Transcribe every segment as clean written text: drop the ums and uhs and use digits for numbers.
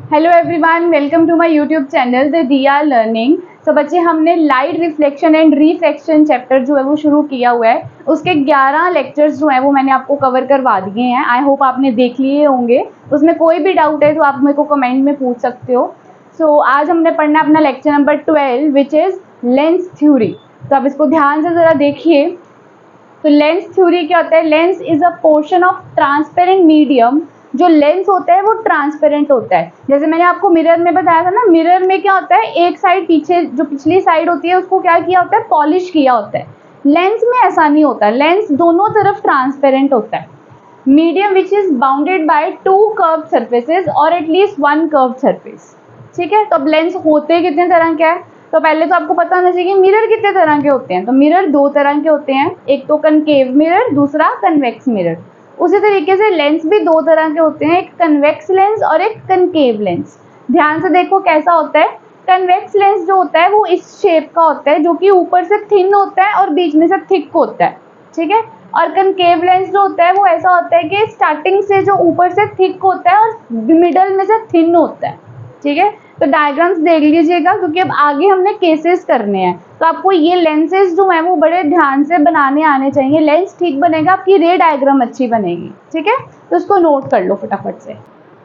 Hello everyone, welcome to my YouTube channel the Diya learning. तो बच्चे, हमने light reflection and refraction chapter जो है वो शुरू किया हुआ है। उसके 11 लेक्चर्स जो है वो मैंने आपको कवर करवा दिए हैं। आई होप आपने देख लिए होंगे। उसमें कोई भी डाउट है तो आप मेरे को कमेंट में पूछ सकते हो। आज हमने पढ़ना अपना lecture number 12 which is lens theory. तो आप इसको ध्यान से ज़रा देखिए। तो लेंस थ्योरी क्या होता है? Lens is a portion of transparent medium. जो लेंस होता है वो ट्रांसपेरेंट होता है। जैसे मैंने आपको मिरर में बताया था ना, मिरर में क्या होता है, एक साइड पीछे जो पिछली साइड होती है उसको क्या किया होता है, पॉलिश किया होता है। लेंस में ऐसा नहीं होता, लेंस दोनों तरफ ट्रांसपेरेंट होता है। Medium which is bounded by 2 curve surfaces और एटलीस्ट 1 कर्व सर्फेस। ठीक है। तो अब लेंस होते कितने तरह के हैं? तो पहले तो आपको पता होना चाहिए कि मिरर कितने तरह के होते हैं। तो मिरर 2 तरह के होते हैं, एक तो कनकेव मिरर, दूसरा कन्वेक्स मिरर। उसी तरीके से लेंस भी 2 तरह के होते हैं, एक कन्वेक्स लेंस और एक कनकेव लेंस। ध्यान से देखो कैसा होता है। कन्वेक्स लेंस जो होता है वो इस शेप का होता है, जो कि ऊपर से थिन होता है और बीच में से थिक होता है। ठीक है। और कनकेव लेंस जो होता है वो ऐसा होता है कि स्टार्टिंग से जो ऊपर से थिक होता है और मिडल में से थिन होता है। ठीक है। तो डायग्राम्स देख लीजिएगा, क्योंकि अब आगे हमने केसेस करने हैं। तो आपको ये लेंसेज जो है वो बड़े ध्यान से बनाने आने चाहिए। लेंस ठीक बनेगा, आपकी रे डायग्राम अच्छी बनेगी। ठीक है। तो उसको नोट कर लो फटाफट से।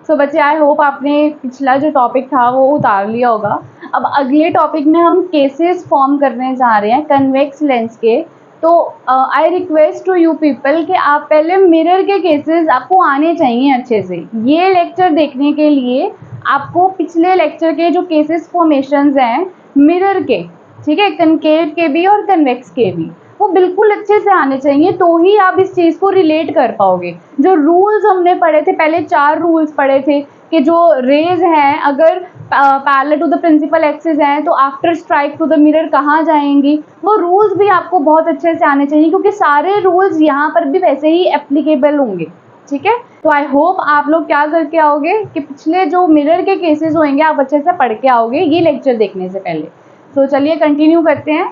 सो बच्चे, आई होप आपने पिछला जो टॉपिक था वो उतार लिया होगा। अब अगले टॉपिक में हम केसेस फॉर्म करने जा रहे हैं कन्वेक्स लेंस के। तो I request to you people कि आप पहले मिरर के केसेस आपको आने चाहिए अच्छे से। ये लेक्चर देखने के लिए आपको पिछले लेक्चर के जो केसेस फॉर्मेशंस हैं मिरर के, ठीक है, कनकेव के भी और कन्वेक्स के भी, वो बिल्कुल अच्छे से आने चाहिए, तो ही आप इस चीज़ को रिलेट कर पाओगे। जो रूल्स हमने पढ़े थे, पहले 4 रूल्स पढ़े थे कि जो रेज हैं अगर parallel to the principal axis हैं तो after strike to the mirror कहाँ जाएंगी, वो रूल्स भी आपको बहुत अच्छे से आने चाहिए, क्योंकि सारे रूल्स यहाँ पर भी वैसे ही एप्लीकेबल होंगे। ठीक है। तो आई होप आप लोग क्या करके आओगे कि पिछले जो मिरर के केसेस होंगे आप अच्छे से पढ़ के आओगे ये लेक्चर देखने से पहले। तो चलिए कंटिन्यू करते हैं।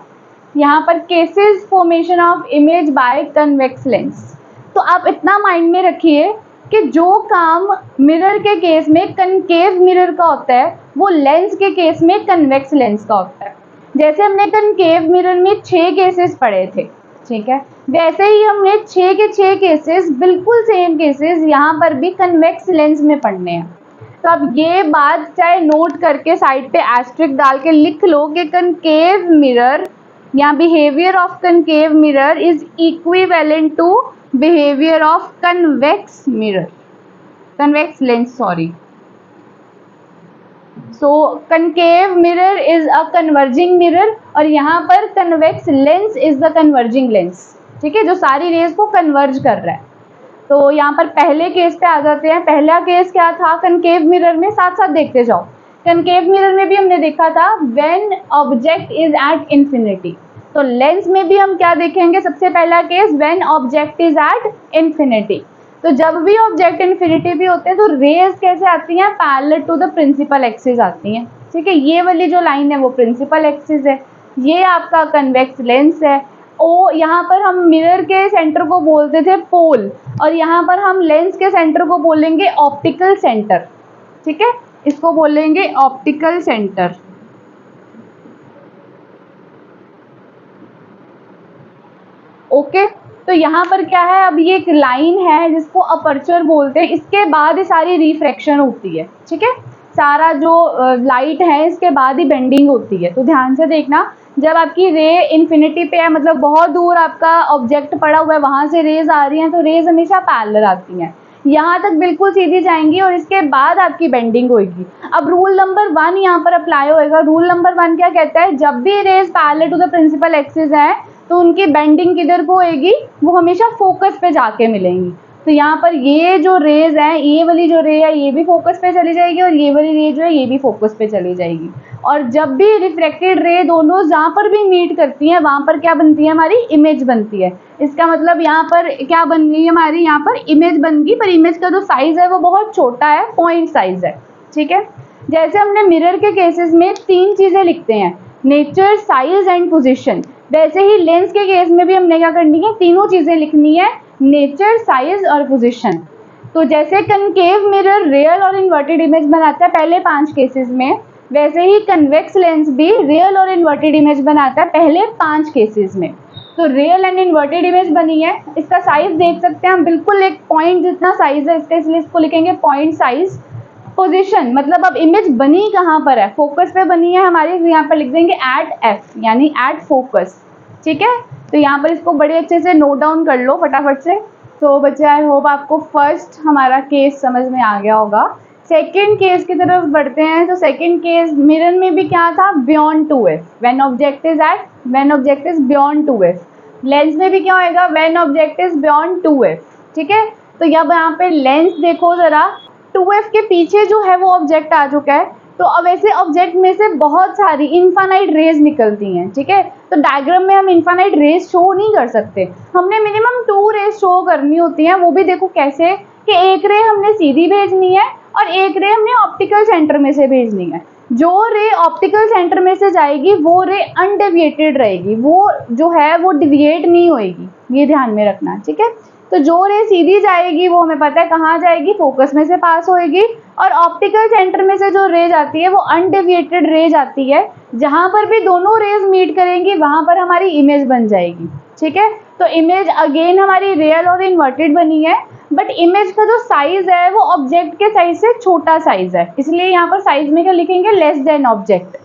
यहाँ पर cases formation of image by convex lens. तो आप इतना माइंड में रखिए कि जो काम मिरर के केस में कनकेव मिरर का होता है वो लेंस के केस में कन्वेक्स लेंस का होता है। जैसे हमने कनकेव मिरर में 6 केसेस पढ़े थे, ठीक है, वैसे ही हमने 6 के 6 केसेस, बिल्कुल सेम केसेस यहाँ पर भी कन्वेक्स लेंस में पढ़ने हैं। तो अब ये बात चाहे नोट करके साइड पे एस्ट्रिक डाल के लिख लो कि कनकेव मिरर या behaviour of concave mirror is equivalent to behaviour of convex mirror, convex lens, sorry. So concave mirror is a converging mirror और यहाँ पर convex lens is the converging lens. ठीक है, जो सारी रेज को कन्वर्ज कर रहा है। तो यहाँ पर पहले केस पे आ जाते हैं। पहला केस क्या था कनकेव मिरर में, साथ साथ देखते जाओ। कनकेव मिरर में भी हमने देखा था when object is at infinity. तो लेंस में भी हम क्या देखेंगे, सबसे पहला case when object is at infinity. तो जब भी ऑब्जेक्ट इन्फिनिटी भी होते हैं तो रेज कैसे आती हैं, parallel to the principal axis आती हैं। ठीक है, ये वाली जो लाइन है वो प्रिंसिपल एक्सिस है, ये आपका कन्वेक्स लेंस है। ओ, यहाँ पर हम मिरर के सेंटर को बोलते थे पोल और यहाँ पर हम लेंस के सेंटर को बोलेंगे ऑप्टिकल सेंटर। ठीक है, इसको बोलेंगे ऑप्टिकल सेंटर। ओके। तो यहाँ पर क्या है, अब ये एक लाइन है जिसको अपर्चर बोलते हैं, इसके बाद ही सारी रिफ्रैक्शन होती है। ठीक है, सारा जो लाइट है इसके बाद ही बेंडिंग होती है। तो ध्यान से देखना, जब आपकी रे इन्फिनिटी पे है, मतलब बहुत दूर आपका ऑब्जेक्ट पड़ा हुआ है, वहां से रेज आ रही हैं, तो रेज हमेशा पैरेलल आती हैं, यहाँ तक बिल्कुल सीधी जाएंगी और इसके बाद आपकी बेंडिंग होगी। अब रूल नंबर 1 यहाँ पर अप्लाई होएगा। रूल नंबर 1 क्या कहता है, जब भी rays parallel to the principal axis है तो उनकी बेंडिंग किधर को होएगी, वो हमेशा फोकस पे जाके मिलेंगी। तो यहाँ पर ये जो रेज है, ये वाली जो रे है ये भी फोकस पे चली जाएगी और ये वाली रे जो है ये भी फोकस पे चली जाएगी। और जब भी रिफ्रैक्टेड रे दोनों जहाँ पर भी मीट करती हैं वहाँ पर क्या बनती है, हमारी इमेज बनती है। इसका मतलब यहाँ पर क्या बन गई हमारी, यहाँ पर इमेज बन गई, पर इमेज का जो साइज है वो बहुत छोटा है, पॉइंट साइज है। ठीक है, जैसे हमने मिरर के केसेस में 3 चीजें लिखते हैं, नेचर, साइज एंड पोजिशन, वैसे ही लेंस के केस में भी हमने क्या करनी है, तीनों चीजें लिखनी है, नेचर, साइज और पोजिशन। तो जैसे कनकेव मिरर रियल और इन्वर्टेड इमेज बनाता है पहले 5 केसेस में, वैसे ही कन्वेक्स लेंस भी रियल और इन्वर्टेड इमेज बनाता है पहले 5 केसेस में। तो रियल एंड इन्वर्टेड इमेज बनी है, इसका साइज देख सकते हैं हम, बिल्कुल एक पॉइंट जितना साइज है इसका, इसलिए इसको लिखेंगे पॉइंट साइज। पोजीशन मतलब अब इमेज बनी कहाँ पर है, फोकस पे बनी है हमारी, तो यहाँ पर लिख देंगे एट एफ यानी एट फोकस। ठीक है, तो यहाँ पर इसको बड़े अच्छे से नोट डाउन कर लो फटाफट से। तो बच्चे आई होप आपको फर्स्ट हमारा केस समझ में आ गया होगा। सेकेंड केस की तरफ बढ़ते हैं। तो सेकेंड केस मिरर में भी क्या था, beyond 2f, when object is beyond 2f। Lens में भी क्या होएगा, when object is beyond 2f। ठीक है, तो अब यहाँ पे लेंस देखो जरा, 2f के पीछे जो है वो ऑब्जेक्ट आ चुका है, तो अब ऐसे ऑब्जेक्ट में से बहुत सारी इनफाइनाइट रेज निकलती हैं। ठीक है, तो डायग्राम में हम इनफाइनाइट रेज शो नहीं कर सकते, हमने मिनिमम 2 रेज शो करनी होती हैं। वो भी देखो कैसे, कि एक रे हमने सीधी भेजनी है और एक रे हमने ऑप्टिकल सेंटर में से भेजनी है। जो रे ऑप्टिकल सेंटर में से जाएगी वो रे अनडेविएटेड रहेगी, वो जो है वो डिविएट नहीं होएगी, ये ध्यान में रखना। ठीक है, तो जो रे सीधी जाएगी वो हमें पता है कहाँ जाएगी, फोकस में से पास होएगी, और ऑप्टिकल सेंटर में से जो रे जाती है वो अनडेविएटेड रे जाती है। जहां पर भी दोनों रेज मीट करेंगी वहां पर हमारी इमेज बन जाएगी। ठीक है, तो इमेज अगेन हमारी रियल और इन्वर्टेड बनी है, बट इमेज का जो साइज है वो ऑब्जेक्ट के साइज से छोटा साइज है, इसलिए यहाँ पर साइज में क्या लिखेंगे, लेस देन ऑब्जेक्ट।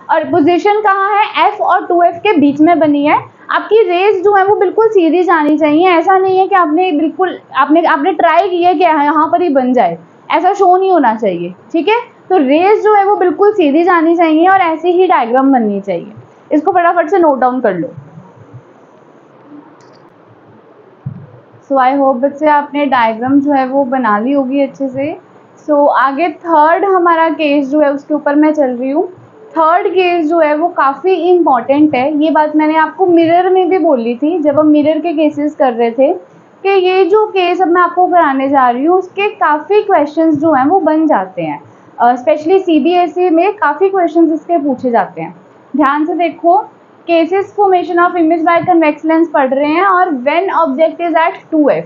और पोजीशन कहाँ है, एफ और 2f के बीच में बनी है। आपकी रेज जो है वो बिल्कुल सीधी जानी चाहिए, ऐसा नहीं है कि आपने ट्राई किया कि यहाँ पर ही बन जाए, ऐसा शो नहीं होना चाहिए। ठीक है, तो रेज जो है वो बिल्कुल सीधी जानी चाहिए और ऐसी ही डायग्राम बननी चाहिए। इसको फटाफट से नोट डाउन कर लो। सो आई होप बच्चे आपने डायग्राम जो है वो बना ली होगी अच्छे से। सो आगे थर्ड हमारा केस जो है उसके ऊपर मैं चल रही हूँ। थर्ड केस जो है वो काफ़ी इम्पॉर्टेंट है, ये बात मैंने आपको मिरर में भी बोली थी जब हम मिरर के केसेस कर रहे थे, कि ये जो केस अब मैं आपको कराने जा रही हूँ उसके काफ़ी क्वेश्चंस जो हैं वो बन जाते हैं, स्पेशली CBSE में काफ़ी क्वेश्चंस इसके पूछे जाते हैं। ध्यान से देखो, cases formation of image by convex lens पढ़ रहे हैं, और when object is eight 2f।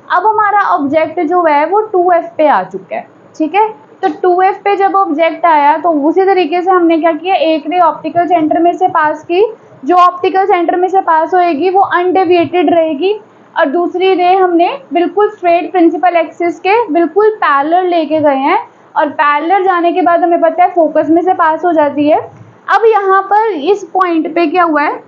अब हमारा ऑब्जेक्ट जो है वो 2f पे आ चुका है। ठीक है, तो 2f पे जब ऑब्जेक्ट आया तो उसी तरीके से हमने क्या किया, एक रे ऑप्टिकल सेंटर में से पास की, जो ऑप्टिकल सेंटर में से पास होएगी वो अनडेविएटेड रहेगी, और दूसरी रे हमने बिल्कुल स्ट्रेट प्रिंसिपल एक्सिस के बिल्कुल पैरेलल लेके गए हैं, और पैरेलल जाने के बाद हमें पता है फोकस में से पास हो जाती है। अब यहाँ पर इस पॉइंट पे क्या हुआ है,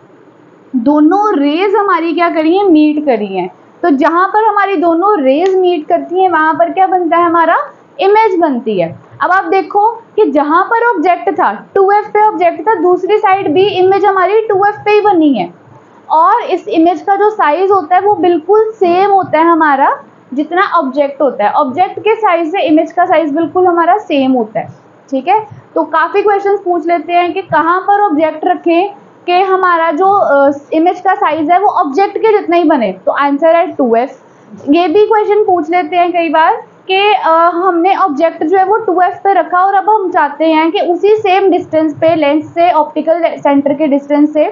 दोनों रेज हमारी क्या करी है, मीट करी है। तो जहां पर हमारी दोनों रेज मीट करती हैं वहां पर क्या बनता है, हमारा इमेज बनती है। अब आप देखो कि जहां पर ऑब्जेक्ट था 2f पे ऑब्जेक्ट था, दूसरी साइड भी इमेज हमारी 2f पे ही बनी है, और इस इमेज का जो साइज होता है वो बिल्कुल सेम होता है हमारा जितना ऑब्जेक्ट होता है। ऑब्जेक्ट के साइज से इमेज का साइज बिल्कुल हमारा सेम होता है। ठीक है, तो काफ़ी क्वेश्चंस पूछ लेते हैं कि कहाँ पर ऑब्जेक्ट रखें कि हमारा जो इमेज का साइज है वो ऑब्जेक्ट के जितना ही बने, तो आंसर है 2f। ये भी क्वेश्चन पूछ लेते हैं कई बार कि हमने ऑब्जेक्ट जो है वो 2f पे रखा, और अब हम चाहते हैं कि उसी सेम डिस्टेंस पे लेंस से ऑप्टिकल सेंटर के डिस्टेंस से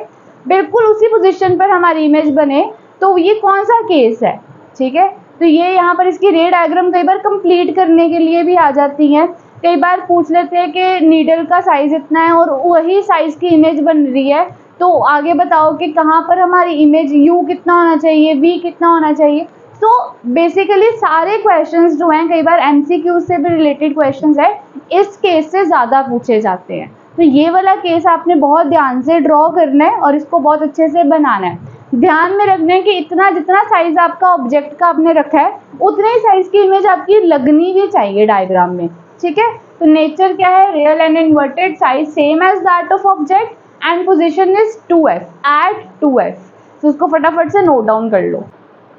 बिल्कुल उसी पोजीशन पर हमारी इमेज बने, तो ये कौन सा केस है। ठीक है, तो ये यहाँ पर इसकी रे डायग्राम कई बार कंप्लीट करने के लिए भी आ जाती हैं। कई बार पूछ लेते हैं कि नीडल का साइज इतना है और वही साइज की इमेज बन रही है, तो आगे बताओ कि कहाँ पर हमारी इमेज u कितना होना चाहिए, v कितना होना चाहिए। तो बेसिकली सारे क्वेश्चंस जो हैं कई बार MCQ से भी रिलेटेड क्वेश्चंस है, इस केस से ज़्यादा पूछे जाते हैं। तो ये वाला केस आपने बहुत ध्यान से ड्रॉ करना है और इसको बहुत अच्छे से बनाना है। ध्यान में रखना है कि इतना जितना साइज आपका ऑब्जेक्ट का आपने रखा है उतने ही साइज की इमेज आपकी लगनी भी चाहिए डायग्राम में। ठीक है, तो नेचर क्या है, real and inverted, size same as that of object, and position is 2f at 2f। तो उसको फटाफट से नोट डाउन कर लो।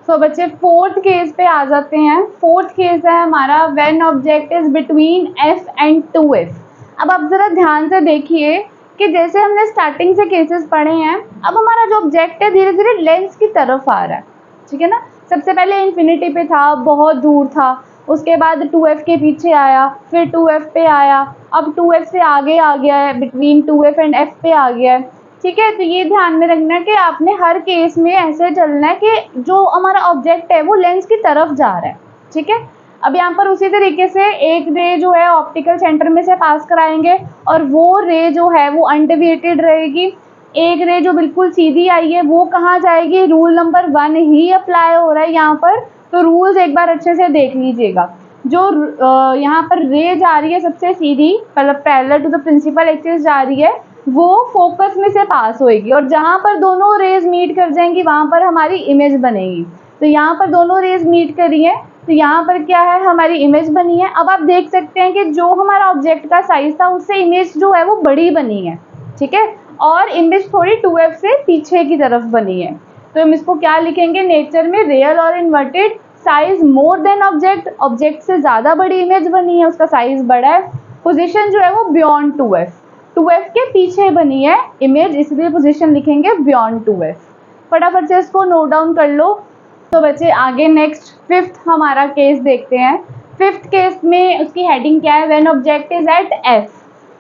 तो बच्चे फोर्थ केस पे आ जाते हैं। फोर्थ केस है हमारा when object is between f and 2f। अब आप जरा ध्यान से देखिए कि जैसे हमने स्टार्टिंग से केसेस पढ़े हैं, अब हमारा जो ऑब्जेक्ट है धीरे धीरे लेंस की तरफ आ रहा है। ठीक है ना, सबसे पहले इन्फिनिटी पे था, बहुत दूर था, उसके बाद 2f के पीछे आया, फिर 2f पे आया, अब 2f से आगे आ गया है, बिटवीन 2f एंड f पे आ गया है। ठीक है, तो ये ध्यान में रखना है कि आपने हर केस में ऐसे चलना है कि जो हमारा ऑब्जेक्ट है वो लेंस की तरफ जा रहा है। ठीक है, अब यहाँ पर उसी तरीके से एक रे जो है ऑप्टिकल सेंटर में से पास कराएंगे और वो रे जो है वो अनडेविएटेड रहेगी। एक रे जो बिल्कुल सीधी आई है वो कहाँ जाएगी, रूल नंबर 1 ही अप्लाई हो रहा है यहाँ पर, तो रूल्स एक बार अच्छे से देख लीजिएगा। जो यहाँ पर रे जा रही है सबसे सीधी, मतलब parallel to the principal axis जा रही है, वो फोकस में से पास होएगी और जहाँ पर दोनों रेज मीट कर जाएंगी वहाँ पर हमारी इमेज बनेगी। तो यहाँ पर दोनों रेज मीट करी है तो यहाँ पर क्या है, हमारी इमेज बनी है। अब आप देख सकते हैं कि जो हमारा ऑब्जेक्ट का साइज था उससे इमेज जो है वो बड़ी बनी है, ठीक है, और इमेज थोड़ी 2f से पीछे की तरफ बनी है। तो हम इसको क्या लिखेंगे, नेचर में रियल और inverted, size more than object, object से ज़्यादा बड़ी इमेज बनी है, उसका साइज बड़ा है। पोजीशन जो है वो बियॉन्ड 2f, 2f के पीछे बनी है इमेज, इसलिए पोजीशन लिखेंगे बियॉन्ड 2f। फटाफट से इसको नोट डाउन कर लो। तो बच्चे आगे नेक्स्ट 5th हमारा केस देखते हैं। 5th केस में उसकी हेडिंग क्या है, when object is at f।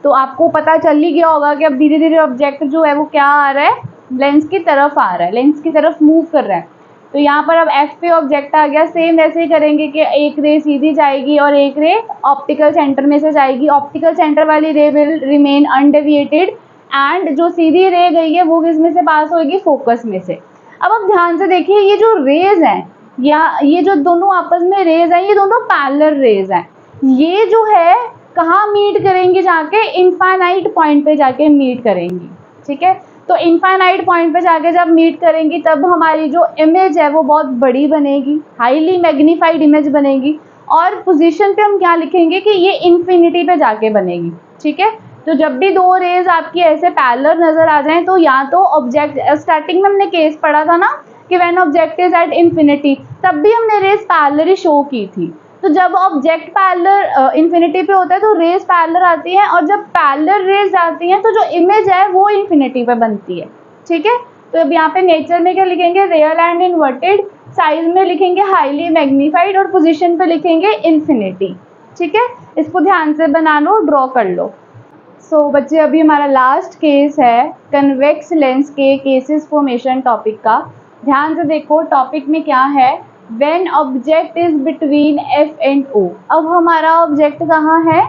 तो आपको पता चल ही गया होगा कि अब धीरे धीरे ऑब्जेक्ट जो है वो क्या आ रहा है, लेंस की तरफ आ रहा है, लेंस की तरफ मूव कर रहा है। तो यहाँ पर अब f पे ऑब्जेक्ट आ गया। सेम वैसे ही करेंगे कि एक रे सीधी जाएगी और एक रे ऑप्टिकल सेंटर में से जाएगी। ऑप्टिकल सेंटर वाली रे विल रिमेन अनडेविएटेड एंड जो सीधी रे गई है वो किस में से पास होगी, फोकस में से। अब आप ध्यान से देखिए, ये जो रेज हैं या ये जो दोनों आपस में रेज हैं, ये दोनों पैरेलल रेज हैं। ये जो है कहाँ मीट करेंगी, जाके इनफाइनाइट पॉइंट पे जाके मीट करेंगी, ठीक है। तो इनफाइनाइट पॉइंट पे जाके जब मीट करेंगी तब हमारी जो इमेज है वो बहुत बड़ी बनेगी, हाईली मैग्नीफाइड इमेज बनेगी। और पोजीशन पे हम क्या लिखेंगे कि ये इन्फिनिटी पे जाके बनेगी, ठीक है। तो जब भी दो रेज आपकी ऐसे पैरेलल नजर आ जाएं तो या तो ऑब्जेक्ट, स्टार्टिंग में हमने केस पढ़ा था ना कि when object is at infinity, तब भी हमने रेज पैरेलल शो की थी। तो जब ऑब्जेक्ट पैरेलल इन्फिनिटी पे होता है तो रेज पैरेलल आती हैं, और जब पैरेलल रेज आती हैं तो जो इमेज है वो इन्फिनिटी पे बनती है, ठीक है। तो अब यहाँ पे नेचर में क्या लिखेंगे, रियल एंड इन्वर्टेड, साइज में लिखेंगे हाईली मैग्नीफाइड और पोजीशन पे लिखेंगे इन्फिनिटी, ठीक है। इसको ध्यान से बना लो, ड्रॉ कर लो। सो बच्चे अभी हमारा लास्ट केस है कन्वेक्स लेंस के केसेस फॉर्मेशन टॉपिक का। ध्यान से देखो टॉपिक में क्या है, when object is between f and o। अब हमारा ऑब्जेक्ट कहाँ है,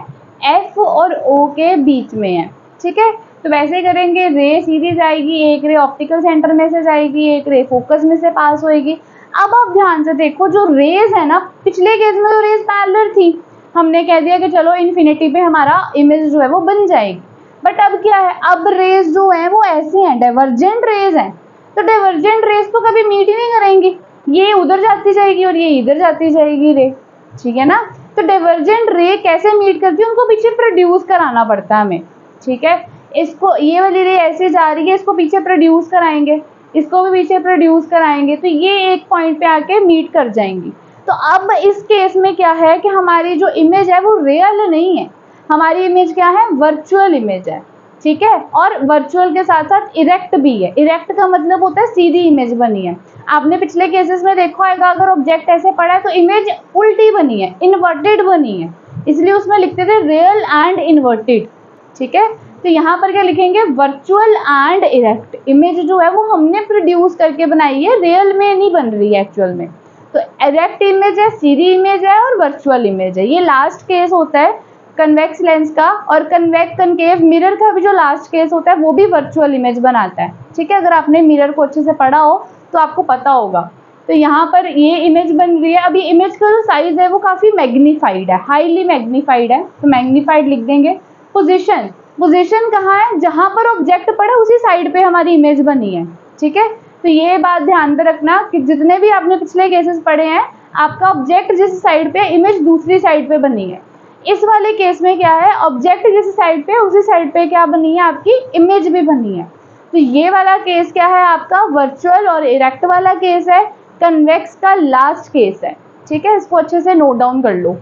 f और o के बीच में है, ठीक है। तो वैसे करेंगे, रे सीधी जाएगी, एक रे ऑप्टिकल सेंटर में से जाएगी, एक रे फोकस में से पास होएगी। अब आप ध्यान से देखो, जो रेज है ना, पिछले केस में तो रेज पैरेलल थी, हमने कह दिया कि चलो इन्फिनिटी पे हमारा इमेज जो है वो बन जाएगी। बट अब क्या है, अब रेज जो है वो ऐसी हैं, डाइवर्जेंट रेज हैं। तो डाइवर्जेंट रेज तो कभी मीट ही नहीं करेंगी, ये उधर जाती जाएगी और ये इधर जाती जाएगी रे, ठीक है ना। तो डाइवर्जेंट रे कैसे मीट करती है, उनको पीछे प्रोड्यूस कराना पड़ता है हमें, ठीक है। इसको ये वाली रे ऐसे जा रही है, इसको पीछे प्रोड्यूस कराएंगे, इसको भी पीछे प्रोड्यूस कराएंगे, तो ये एक पॉइंट पे आके मीट कर जाएंगी। तो अब इस केस में क्या है कि हमारी जो इमेज है वो रियल नहीं है, हमारी इमेज क्या है, वर्चुअल इमेज है, ठीक है। और वर्चुअल के साथ साथ इरेक्ट भी है। इरेक्ट का मतलब होता है सीधी इमेज बनी है। आपने पिछले केसेस में देखा होगा, अगर ऑब्जेक्ट ऐसे पड़ा है तो इमेज उल्टी बनी है, इन्वर्टेड बनी है, इसलिए उसमें लिखते थे रियल एंड इन्वर्टेड, ठीक है। तो यहाँ पर क्या लिखेंगे, वर्चुअल एंड इरेक्ट। इमेज जो है वो हमने प्रोड्यूस करके बनाई है, रियल में नहीं बन रही है एक्चुअल में। तो इरेक्ट इमेज है, सीधी इमेज है और वर्चुअल इमेज है। ये लास्ट केस होता है कन्वेक्स लेंस का। और कन्वेक्स कनकेव मिरर का भी जो लास्ट केस होता है वो भी वर्चुअल इमेज बनाता है, ठीक है। अगर आपने मिरर को अच्छे से पढ़ा हो तो आपको पता होगा। तो यहाँ पर ये इमेज बन रही है। अभी इमेज का जो साइज है वो काफ़ी मैग्नीफाइड है, हाईली मैग्नीफाइड है, तो मैग्नीफाइड लिख देंगे। पोजिशन, पोजीशन कहाँ है, जहाँ पर ऑब्जेक्ट पड़ा उसी साइड पे हमारी इमेज बनी है, ठीक है। तो ये बात ध्यान पे रखना कि जितने भी आपने पिछले केसेस पढ़े हैं, आपका ऑब्जेक्ट जिस साइड पे, इमेज दूसरी साइड पे बनी है। इस वाले केस में क्या है, ऑब्जेक्ट जिस साइड पे उसी साइड पे क्या बनी है, आपकी इमेज भी बनी है। तो ये वाला केस क्या है, आपका वर्चुअल और इरेक्ट वाला केस है, कन्वेक्स का लास्ट केस है, ठीक है। इसको अच्छे से नोट डाउन कर लो।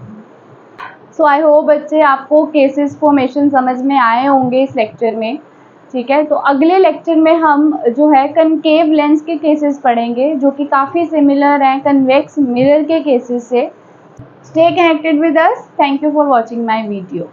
सो आई होप बच्चे आपको केसेस फॉर्मेशन समझ में आए होंगे इस लेक्चर में, ठीक है। तो अगले लेक्चर में हम जो है कनकेव लेंस के केसेस पढ़ेंगे, जो कि काफ़ी सिमिलर हैं कन्वेक्स मिरर के केसेस से। Stay connected with us. Thank you for watching my video.